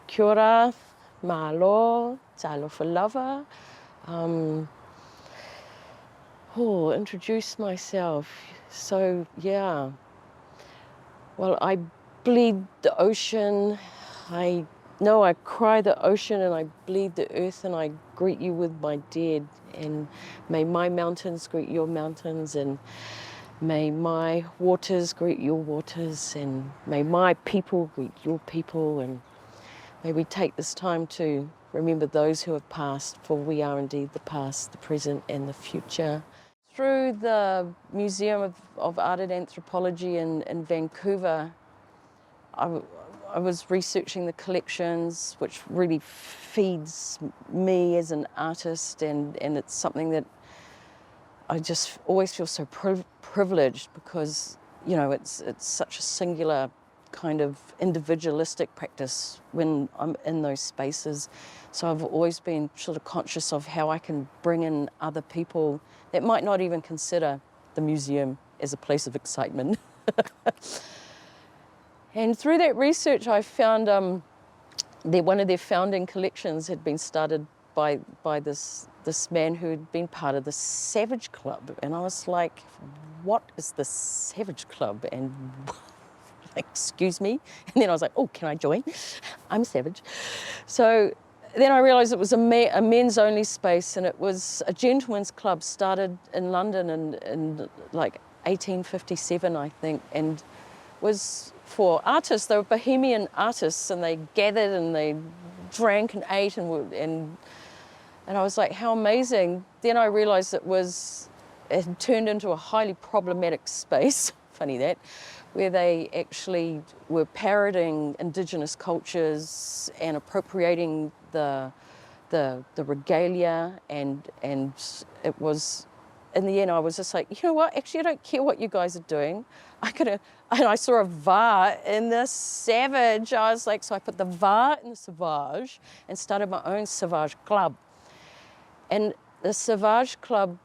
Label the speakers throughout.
Speaker 1: Kia ora, mahalo, talofa lava. Introduce myself. So, yeah. Well, I bleed the ocean. I cry the ocean and I bleed the earth and I greet you with my dead. And may my mountains greet your mountains, and may my waters greet your waters, and may my people greet your people, and may we take this time to remember those who have passed, for we are indeed the past, the present and the future. Through the Museum of Art and Anthropology in Vancouver, I was researching the collections, which really feeds me as an artist, and it's something that I just always feel so privileged, because, you know, it's such a singular kind of individualistic practice when I'm in those spaces. So I've always been sort of conscious of how I can bring in other people that might not even consider the museum as a place of excitement. And through that research, I found one of their founding collections had been started by this man who had been part of the SaVÄge K'lub. And I was like, what is the SaVÄge K'lub? And excuse me. And then I was like, oh, can I join? I'm SaVÄge. So then I realized it was a men's only space, and it was a gentleman's club started in London in like 1857, I think, and was for artists. They were bohemian artists, and they gathered and they drank and ate and I was like, how amazing. Then I realized it had turned into a highly problematic space, funny that, where they actually were parroting Indigenous cultures and appropriating the regalia, and it was, in the end, I was just like, you know what, actually I don't care what you guys are doing. And I saw a VAR in the SaVÄge. I was like, so I put the VAR in the SaVÄge and started my own SaVÄge K'lub. And the SaVÄge K'lub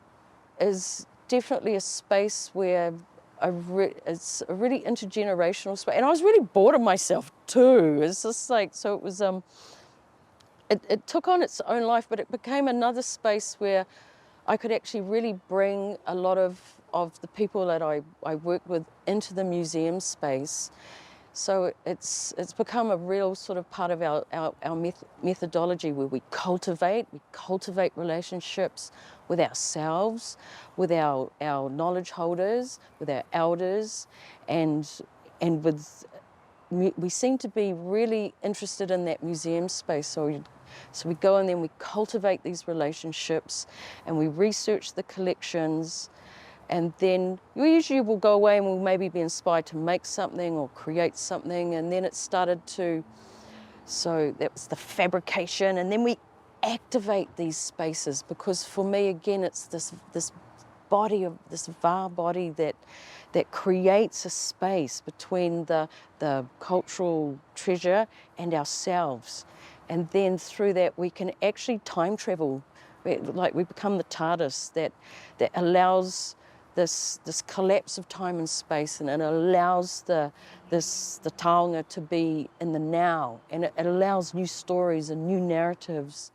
Speaker 1: is definitely a space where it's a really intergenerational space. And I was really bored of myself too. It's just like, so it was, it took on its own life, but it became another space where I could actually really bring a lot of the people that I work with into the museum space. So it's become a real sort of part of our methodology, where we cultivate relationships with ourselves, with our knowledge holders, with our elders, and we seem to be really interested in that museum space. So we go and then we cultivate these relationships, and we research the collections, and then we usually will go away and we'll maybe be inspired to make something or create something. And then it started to, so that was the fabrication, and then we activate these spaces, because for me, again, it's this body of this VAR body that creates a space between the cultural treasure and ourselves. And then through that, we can actually time travel. Like, we become the TARDIS that allows this collapse of time and space, and it allows the taonga to be in the now, and it allows new stories and new narratives